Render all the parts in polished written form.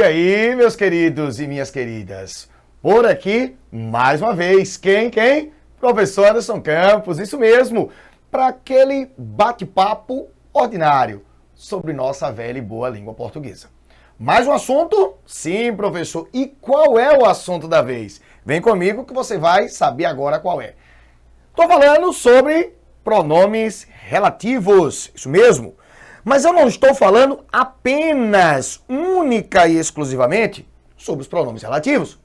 E aí, meus queridos e minhas queridas? Por aqui, mais uma vez, quem? Professor Anderson Campos, isso mesmo, para aquele bate-papo ordinário sobre nossa velha e boa língua portuguesa. Mais um assunto? Sim, professor. E qual é o assunto da vez? Vem comigo que você vai saber agora qual é. Estou falando sobre pronomes relativos, isso mesmo. Mas eu não estou falando apenas, única e exclusivamente, sobre os pronomes relativos.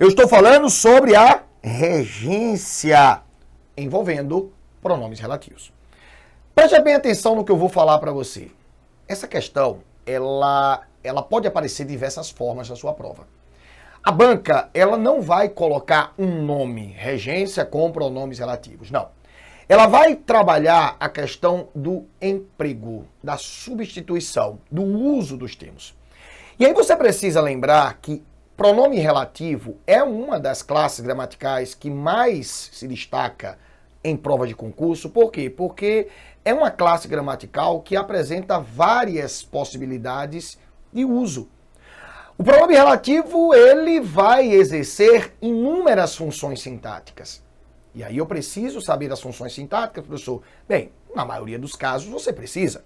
Eu estou falando sobre a regência envolvendo pronomes relativos. Preste bem atenção no que eu vou falar para você. Essa questão, ela pode aparecer de diversas formas na sua prova. A banca, ela não vai colocar um nome, regência com pronomes relativos, não. Ela vai trabalhar a questão do emprego, da substituição, do uso dos termos. E aí você precisa lembrar que pronome relativo é uma das classes gramaticais que mais se destaca em prova de concurso. Por quê? Porque é uma classe gramatical que apresenta várias possibilidades de uso. O pronome relativo, ele vai exercer inúmeras funções sintáticas. E aí eu preciso saber as funções sintáticas, professor? Bem, na maioria dos casos você precisa.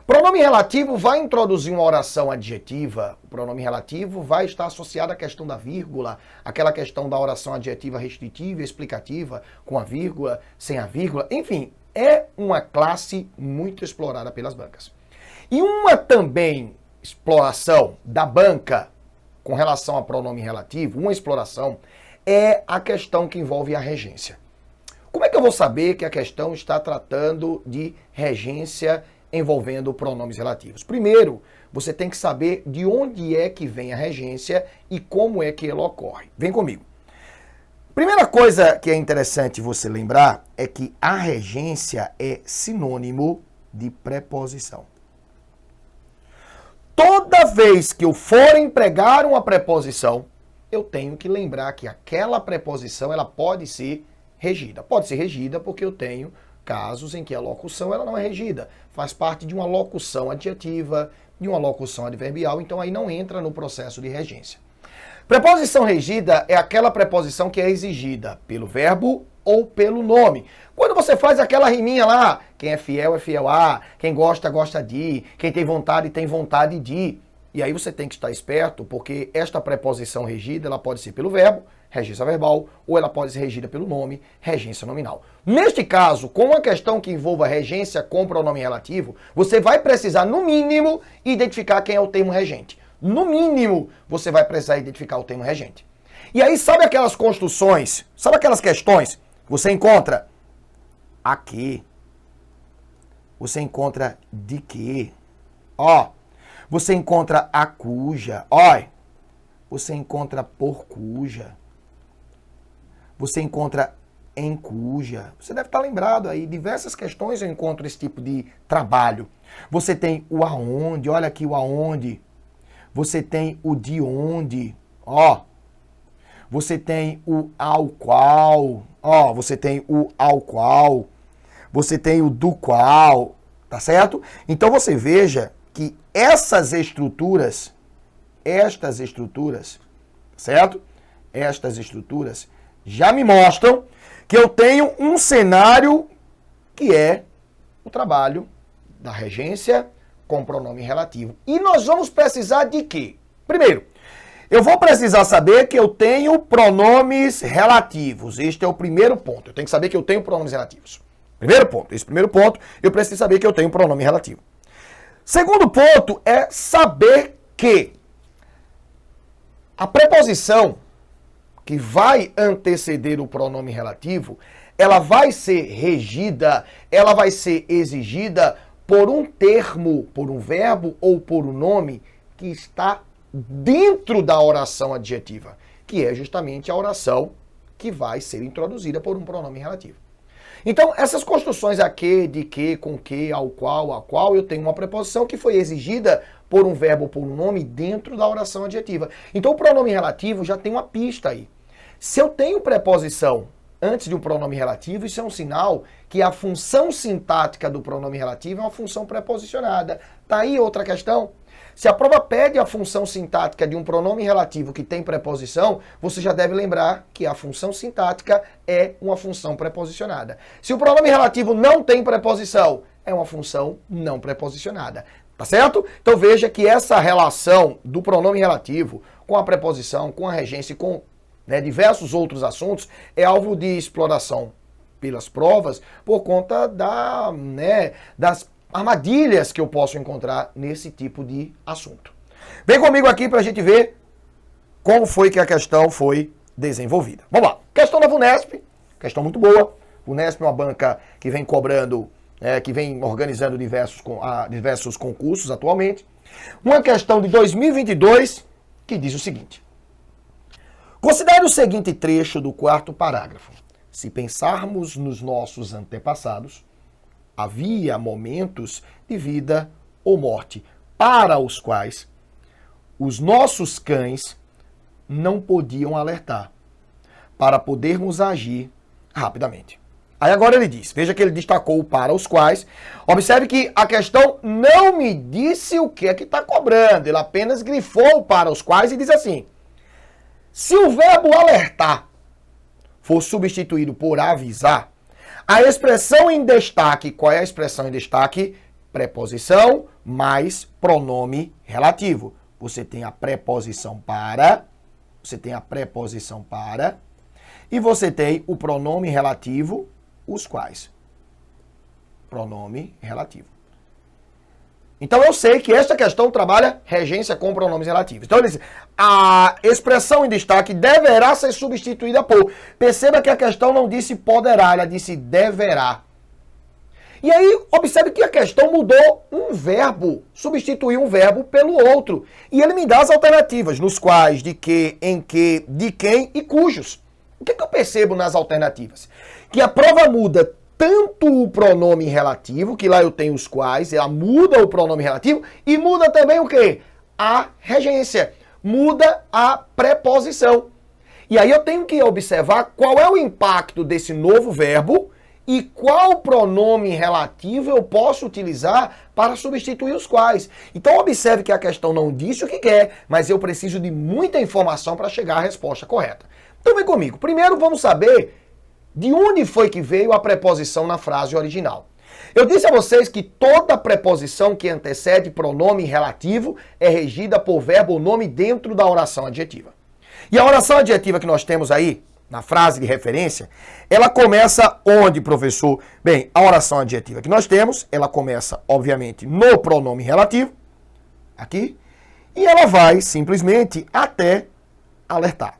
Pronome relativo vai introduzir uma oração adjetiva. O pronome relativo vai estar associado à questão da vírgula, aquela questão da oração adjetiva restritiva e explicativa, com a vírgula, sem a vírgula. Enfim, é uma classe muito explorada pelas bancas. E uma também exploração da banca com relação a pronome relativo, uma exploração, é a questão que envolve a regência. Como é que eu vou saber que a questão está tratando de regência envolvendo pronomes relativos? Primeiro, você tem que saber de onde é que vem a regência e como é que ela ocorre. Vem comigo. Primeira coisa que é interessante você lembrar é que a regência é sinônimo de preposição. Toda vez que eu for empregar uma preposição, eu tenho que lembrar que aquela preposição ela pode ser regida. Pode ser regida porque eu tenho casos em que a locução ela não é regida. Faz parte de uma locução adjetiva, de uma locução adverbial, então aí não entra no processo de regência. Preposição regida é aquela preposição que é exigida pelo verbo ou pelo nome. Quando você faz aquela riminha lá, quem é fiel a, quem gosta, gosta de, quem tem vontade de. E aí você tem que estar esperto, porque esta preposição regida, ela pode ser pelo verbo, regência verbal, ou ela pode ser regida pelo nome, regência nominal. Neste caso, com uma questão que envolva regência com pronome relativo, você vai precisar, no mínimo, identificar quem é o termo regente. No mínimo, você vai precisar identificar o termo regente. E aí, sabe aquelas construções, sabe aquelas questões que você encontra aqui? Você encontra de quê? Você encontra a cuja, você encontra por cuja, você encontra em cuja. Você deve estar lembrado aí, diversas questões eu encontro esse tipo de trabalho. Você tem o aonde, olha aqui o aonde. Você tem o de onde, Você tem o ao qual, você tem o ao qual. Você tem o do qual, tá certo? Então você veja que estas estruturas, certo? Estas estruturas já me mostram que eu tenho um cenário que é o trabalho da regência com pronome relativo. E nós vamos precisar de quê? Primeiro, eu vou precisar saber que eu tenho pronomes relativos. Este é o primeiro ponto. Eu tenho que saber que eu tenho pronomes relativos. Primeiro ponto. Esse primeiro ponto, eu preciso saber que eu tenho pronome relativo. Segundo ponto é saber que a preposição que vai anteceder o pronome relativo, ela vai ser regida, ela vai ser exigida por um termo, por um verbo ou por um nome que está dentro da oração adjetiva, que é justamente a oração que vai ser introduzida por um pronome relativo. Então, essas construções a que, de que, com que, ao qual, a qual, eu tenho uma preposição que foi exigida por um verbo ou por um nome dentro da oração adjetiva. Então, o pronome relativo já tem uma pista aí. Se eu tenho preposição antes de um pronome relativo, isso é um sinal que a função sintática do pronome relativo é uma função preposicionada. Tá aí outra questão. Se a prova pede a função sintática de um pronome relativo que tem preposição, você já deve lembrar que a função sintática é uma função preposicionada. Se o pronome relativo não tem preposição, é uma função não preposicionada. Tá certo? Então veja que essa relação do pronome relativo com a preposição, com a regência e com diversos outros assuntos é alvo de exploração pelas provas por conta das armadilhas que eu posso encontrar nesse tipo de assunto. Vem comigo aqui para a gente ver como foi que a questão foi desenvolvida. Vamos lá. Questão da VUNESP, questão muito boa. VUNESP é uma banca que vem cobrando, que vem organizando diversos concursos atualmente. Uma questão de 2022 que diz o seguinte. Considere o seguinte trecho do quarto parágrafo. Se pensarmos nos nossos antepassados, havia momentos de vida ou morte para os quais os nossos cães não podiam alertar, para podermos agir rapidamente. Aí agora ele diz, veja que ele destacou para os quais, observe que a questão não me disse o que é que está cobrando, ele apenas grifou para os quais e diz assim, se o verbo alertar for substituído por avisar, a expressão em destaque, qual é a expressão em destaque? Preposição mais pronome relativo. Você tem a preposição para, e você tem o pronome relativo, os quais. Pronome relativo. Então eu sei que esta questão trabalha regência com pronomes relativos. Então ele diz, a expressão em destaque deverá ser substituída por. Perceba que a questão não disse poderá, ela disse deverá. E aí observe que a questão mudou um verbo, substituiu um verbo pelo outro. E ele me dá as alternativas, nos quais, de que, em que, de quem e cujos. O que eu percebo nas alternativas? Que a prova muda tanto o pronome relativo, que lá eu tenho os quais, ela muda o pronome relativo, e muda também o quê? A regência. Muda a preposição. E aí eu tenho que observar qual é o impacto desse novo verbo e qual pronome relativo eu posso utilizar para substituir os quais. Então observe que a questão não disse o que quer, mas eu preciso de muita informação para chegar à resposta correta. Então vem comigo. Primeiro vamos saber de onde foi que veio a preposição na frase original. Eu disse a vocês que toda preposição que antecede pronome relativo é regida por verbo ou nome dentro da oração adjetiva. E a oração adjetiva que nós temos aí, na frase de referência, ela começa onde, professor? Bem, a oração adjetiva que nós temos, ela começa, obviamente, no pronome relativo, aqui, e ela vai simplesmente até alertar.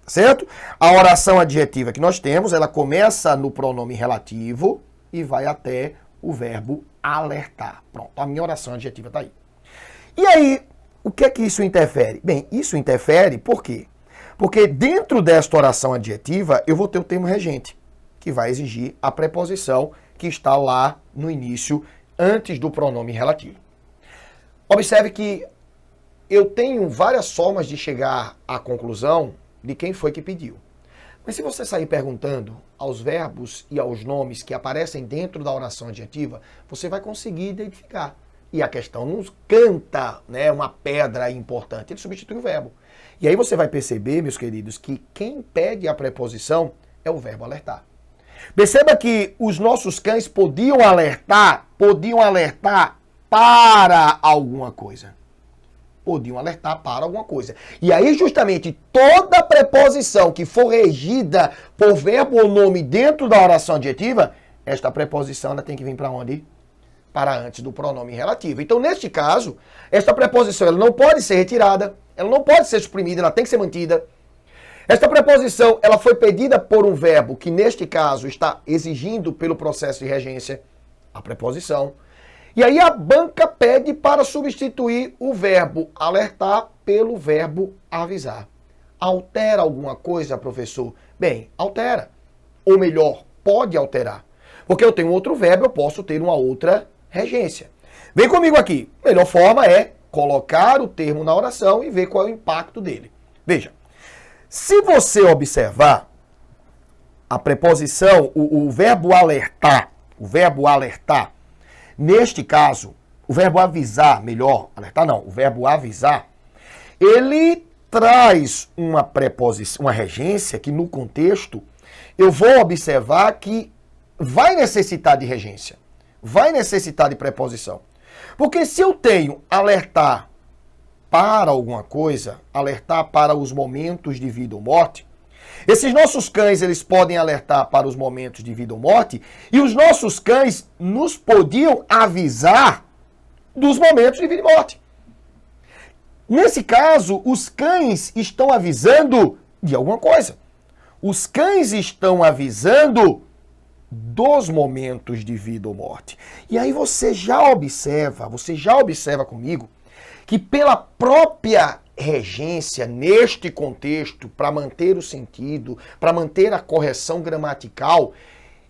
Certo? A oração adjetiva que nós temos, ela começa no pronome relativo e vai até o verbo alertar. Pronto, a minha oração adjetiva está aí. E aí, o que é que isso interfere? Bem, isso interfere por quê? Porque dentro desta oração adjetiva, eu vou ter o termo regente, que vai exigir a preposição que está lá no início, antes do pronome relativo. Observe que eu tenho várias formas de chegar à conclusão de quem foi que pediu. Mas se você sair perguntando aos verbos e aos nomes que aparecem dentro da oração adjetiva, você vai conseguir identificar. E a questão não canta, uma pedra importante, ele substitui o verbo. E aí você vai perceber, meus queridos, que quem pede a preposição é o verbo alertar. Perceba que os nossos cães podiam alertar para alguma coisa. Podiam alertar para alguma coisa. E aí, justamente, toda preposição que for regida por verbo ou nome dentro da oração adjetiva, esta preposição ela tem que vir para onde? Para antes do pronome relativo. Então, neste caso, esta preposição ela não pode ser retirada, ela não pode ser suprimida, ela tem que ser mantida. Esta preposição ela foi pedida por um verbo que, neste caso, está exigindo pelo processo de regência a preposição. E aí a banca pede para substituir o verbo alertar pelo verbo avisar. Altera alguma coisa, professor? Bem, altera. Ou melhor, pode alterar. Porque eu tenho outro verbo, eu posso ter uma outra regência. Vem comigo aqui. A melhor forma é colocar o termo na oração e ver qual é o impacto dele. Veja, se você observar a preposição, o verbo alertar, neste caso, o verbo avisar, melhor, alertar não, o verbo avisar, ele traz uma preposição, uma regência que no contexto eu vou observar que vai necessitar de regência, vai necessitar de preposição. Porque se eu tenho alertar para alguma coisa, alertar para os momentos de vida ou morte, esses nossos cães, eles podem alertar para os momentos de vida ou morte, e os nossos cães nos podiam avisar dos momentos de vida e morte. Nesse caso, os cães estão avisando de alguma coisa. Os cães estão avisando dos momentos de vida ou morte. E aí você já observa comigo, que pela própria regência, neste contexto, para manter o sentido, para manter a correção gramatical,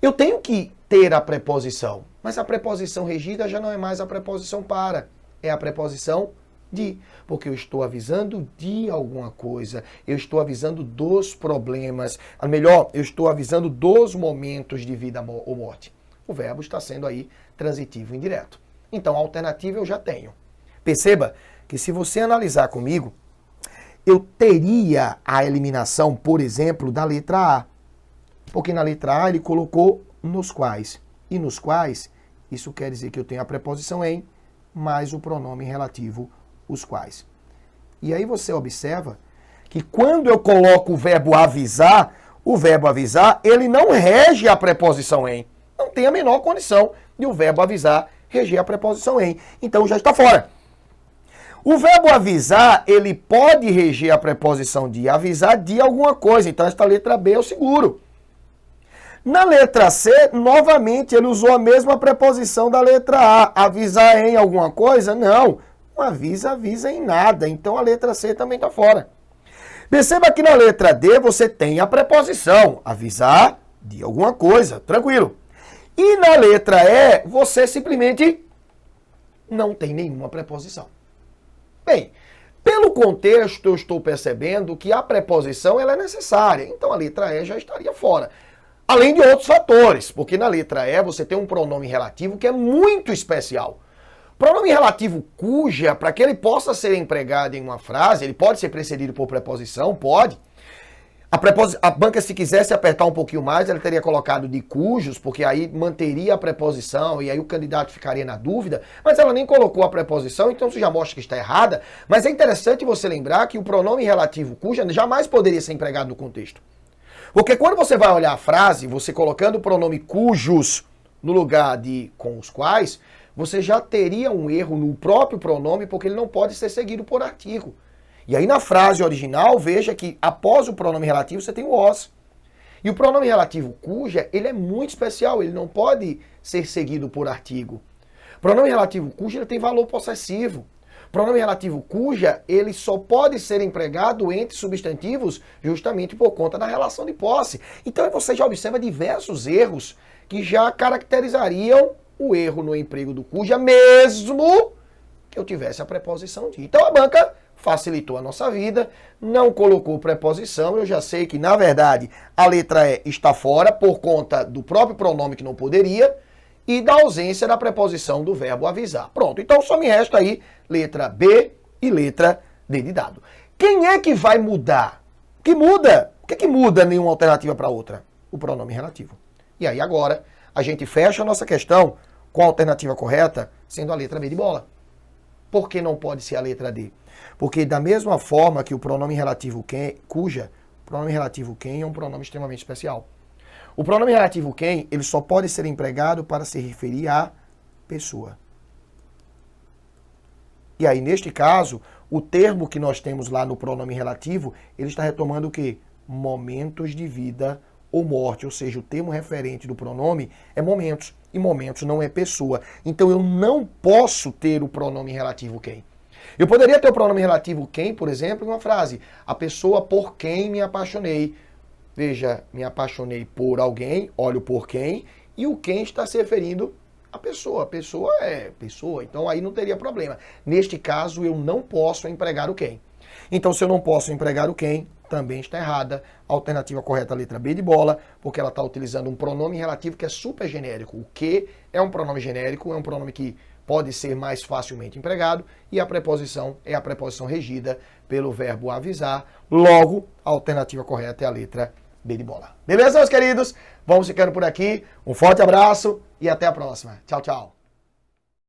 eu tenho que ter a preposição. Mas a preposição regida já não é mais a preposição para, é a preposição de. Porque eu estou avisando de alguma coisa, eu estou avisando dos problemas, melhor, eu estou avisando dos momentos de vida ou morte. O verbo está sendo aí transitivo indireto. Então, a alternativa eu já tenho. Perceba que se você analisar comigo, eu teria a eliminação, por exemplo, da letra A. Porque na letra A ele colocou nos quais. E nos quais, isso quer dizer que eu tenho a preposição em, mais o pronome relativo os quais. E aí você observa que quando eu coloco o verbo avisar, ele não rege a preposição em. Não tem a menor condição de o verbo avisar reger a preposição em. Então já está fora. O verbo avisar, ele pode reger a preposição de avisar de alguma coisa. Então esta letra B eu seguro. Na letra C, novamente, ele usou a mesma preposição da letra A. Avisar em alguma coisa? Não. Avisa em nada. Então a letra C também está fora. Perceba que na letra D você tem a preposição. Avisar de alguma coisa. Tranquilo. E na letra E, você simplesmente não tem nenhuma preposição. Bem, pelo contexto eu estou percebendo que a preposição ela é necessária. Então a letra E já estaria fora. Além de outros fatores, porque na letra E você tem um pronome relativo que é muito especial. Pronome relativo cuja, para que ele possa ser empregado em uma frase, ele pode ser precedido por preposição, pode. A banca, se quisesse apertar um pouquinho mais, ela teria colocado de cujos, porque aí manteria a preposição e aí o candidato ficaria na dúvida, mas ela nem colocou a preposição, então isso já mostra que está errada. Mas é interessante você lembrar que o pronome relativo cuja jamais poderia ser empregado no contexto. Porque quando você vai olhar a frase, você colocando o pronome cujos no lugar de com os quais, você já teria um erro no próprio pronome, porque ele não pode ser seguido por artigo. E aí na frase original, veja que após o pronome relativo você tem o os. E o pronome relativo cuja, ele é muito especial, ele não pode ser seguido por artigo. Pronome relativo cuja, ele tem valor possessivo. Pronome relativo cuja, ele só pode ser empregado entre substantivos justamente por conta da relação de posse. Então você já observa diversos erros que já caracterizariam o erro no emprego do cuja, mesmo que eu tivesse a preposição de. Então a banca facilitou a nossa vida, não colocou preposição, eu já sei que, na verdade, a letra E está fora por conta do próprio pronome que não poderia e da ausência da preposição do verbo avisar. Pronto, então só me resta aí letra B e letra D de dado. Quem é que vai mudar? Que muda? O que muda nenhuma alternativa para outra? O pronome relativo. E aí agora a gente fecha a nossa questão com a alternativa correta, sendo a letra B de bola. Por que não pode ser a letra D? Porque da mesma forma que o pronome relativo quem, cuja, o pronome relativo quem é um pronome extremamente especial. O pronome relativo quem, ele só pode ser empregado para se referir à pessoa. E aí, neste caso, o termo que nós temos lá no pronome relativo, ele está retomando o quê? Momentos de vida ou morte, ou seja, o termo referente do pronome é momentos, e momentos não é pessoa. Então eu não posso ter o pronome relativo quem. Eu poderia ter o pronome relativo quem, por exemplo, em uma frase, a pessoa por quem me apaixonei. Veja, me apaixonei por alguém, olha o por quem, e o quem está se referindo à pessoa. A pessoa é pessoa, então aí não teria problema. Neste caso, eu não posso empregar o quem. Então, se eu não posso empregar o quem, também está errada. A alternativa correta é a letra B de bola, porque ela está utilizando um pronome relativo que é super genérico. O que é um pronome genérico, é um pronome que pode ser mais facilmente empregado, e a preposição é a preposição regida pelo verbo avisar. Logo, a alternativa correta é a letra B de bola. Beleza, meus queridos? Vamos ficando por aqui. Um forte abraço e até a próxima. Tchau, tchau.